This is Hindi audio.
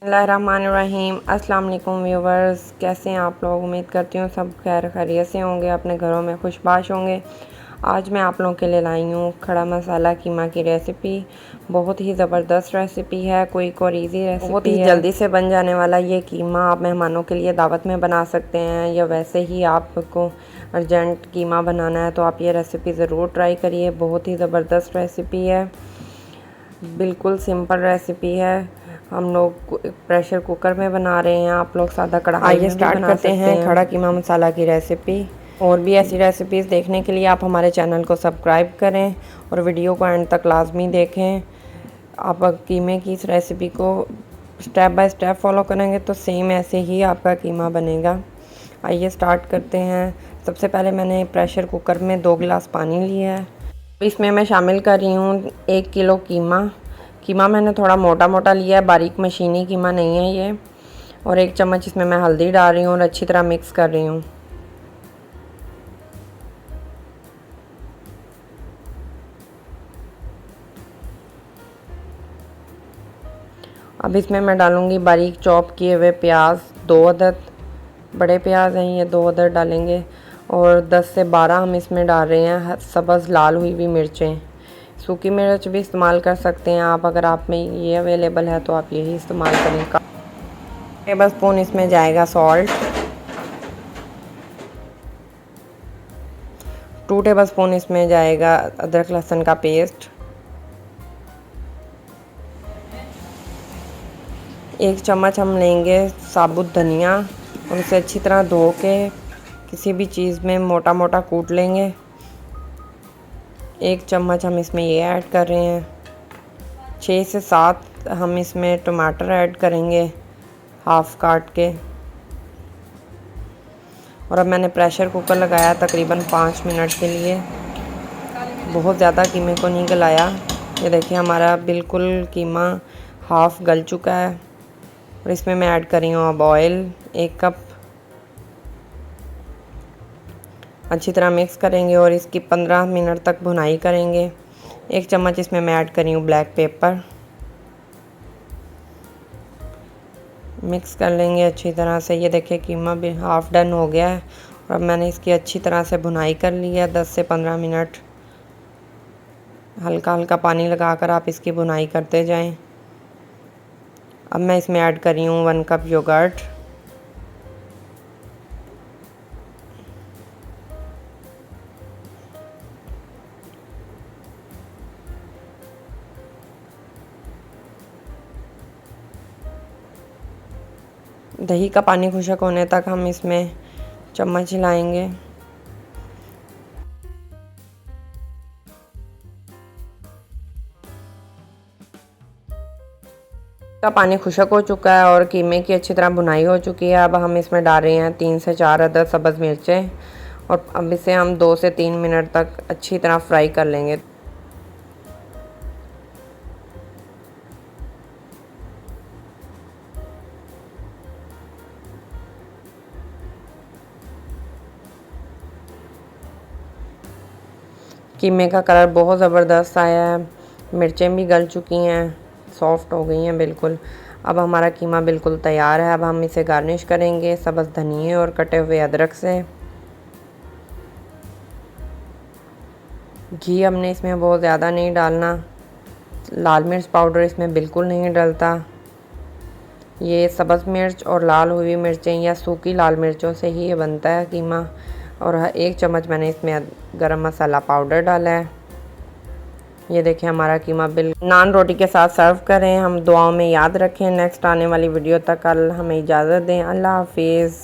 बिस्मिल्लाहिर्रहमानिर्रहीम। अस्सलाम वालेकुम व्यूवर्स, कैसे हैं आप लोग। उम्मीद करती हूँ सब खैर खैरियत से होंगे, अपने घरों में खुशबाश होंगे। आज मैं आप लोगों के लिए लाई हूँ खड़ा मसाला कीमा की रेसिपी। बहुत ही ज़बरदस्त रेसिपी है, क्विक और इजी रेसिपी है। बहुत ही जल्दी से बन जाने वाला ये कीमा आप मेहमानों के लिए दावत में बना सकते हैं, या वैसे ही आपको अर्जेंट कीमा बनाना है तो आप ये रेसिपी ज़रूर ट्राई करिए। बहुत ही ज़बरदस्त रेसिपी है, बिल्कुल सिंपल रेसिपी है। हम लोग प्रेशर कुकर में बना रहे हैं, आप लोग सादा कढ़ाई में स्टार्ट करते हैं खड़ा कीमा मसाला की रेसिपी। और भी ऐसी रेसिपीज़ देखने के लिए आप हमारे चैनल को सब्सक्राइब करें और वीडियो को एंड तक लाजमी देखें। आप कीमे की इस रेसिपी को स्टेप बाय स्टेप फॉलो करेंगे तो सेम ऐसे ही आपका कीमा बनेगा। आइए स्टार्ट करते हैं। सबसे पहले मैंने प्रेशर कुकर में 2 गिलास पानी लिया है। इसमें मैं शामिल कर रही हूँ 1 किलो कीमा मैंने थोड़ा मोटा मोटा लिया है, बारीक मशीनी कीमा नहीं है ये। और 1 चम्मच इसमें मैं हल्दी डाल रही हूँ और अच्छी तरह मिक्स कर रही हूँ। अब इसमें मैं डालूँगी बारीक चॉप किए हुए प्याज, 2 अदद बड़े प्याज हैं ये, 2 अदद डालेंगे। और 10 से 12 हम इसमें डाल रहे हैं सब्ज़ लाल हुई हुई मिर्चें। सूखी मिर्च भी इस्तेमाल कर सकते हैं आप, अगर आप में ये अवेलेबल है तो आप यही इस्तेमाल करें। टेबल स्पून इसमें जाएगा सॉल्ट, 2 टेबल स्पून इसमें जाएगा अदरक लहसुन का पेस्ट, 1 चम्मच हम लेंगे साबुत धनिया और उसे अच्छी तरह धो के किसी भी चीज़ में मोटा मोटा कूट लेंगे। 1 चम्मच हम इसमें ये ऐड कर रहे हैं। 6 से 7 हम इसमें टमाटर ऐड करेंगे हाफ़ काट के। और अब मैंने प्रेशर कुकर लगाया तकरीबन 5 मिनट के लिए, बहुत ज़्यादा कीमे को नहीं गलाया। ये देखिए हमारा बिल्कुल कीमा हाफ़ गल चुका है। और इसमें मैं ऐड कर रही हूँ अब ऑयल 1 कप। अच्छी तरह मिक्स करेंगे और इसकी 15 मिनट तक भुनाई करेंगे। 1 चम्मच इसमें मैं ऐड कर रही हूँ ब्लैक पेपर। मिक्स कर लेंगे अच्छी तरह से। ये देखिए कीमा भी हाफ़ डन हो गया है और अब मैंने इसकी अच्छी तरह से भुनाई कर ली है 10 से 15 मिनट। हल्का हल्का पानी लगाकर आप इसकी भुनाई करते जाएं। अब मैं इसमें ऐड कर रही हूँ 1 कप योगर्ट। दही का पानी खुश्क होने तक हम इसमें चम्मच हिलाएंगे। का पानी खुश्क हो चुका है और कीमे की अच्छी तरह भुनाई हो चुकी है। अब हम इसमें डाल रहे हैं 3 से 4 अदद सब्ज़ मिर्चें और अब इसे हम 2 से 3 मिनट तक अच्छी तरह फ्राई कर लेंगे। कीमे का कलर बहुत ज़बरदस्त आया है, मिर्चें भी गल चुकी हैं, सॉफ्ट हो गई हैं बिल्कुल। अब हमारा कीमा बिल्कुल तैयार है। अब हम इसे गार्निश करेंगे सब्ज़ धनिए और कटे हुए अदरक से। घी हमने इसमें बहुत ज़्यादा नहीं डालना। लाल मिर्च पाउडर इसमें बिल्कुल नहीं डलता। ये सब्ज़ मिर्च और लाल हुई मिर्चें या सूखी लाल मिर्चों से ही ये बनता है कीमा। और 1 चम्मच मैंने इसमें गरम मसाला पाउडर डाला है। ये देखिए हमारा कीमा बिल्कुल नान रोटी के साथ सर्व करें। हम दुआओं में याद रखें। नेक्स्ट आने वाली वीडियो तक कल हमें इजाज़त दें। अल्लाह हाफिज़।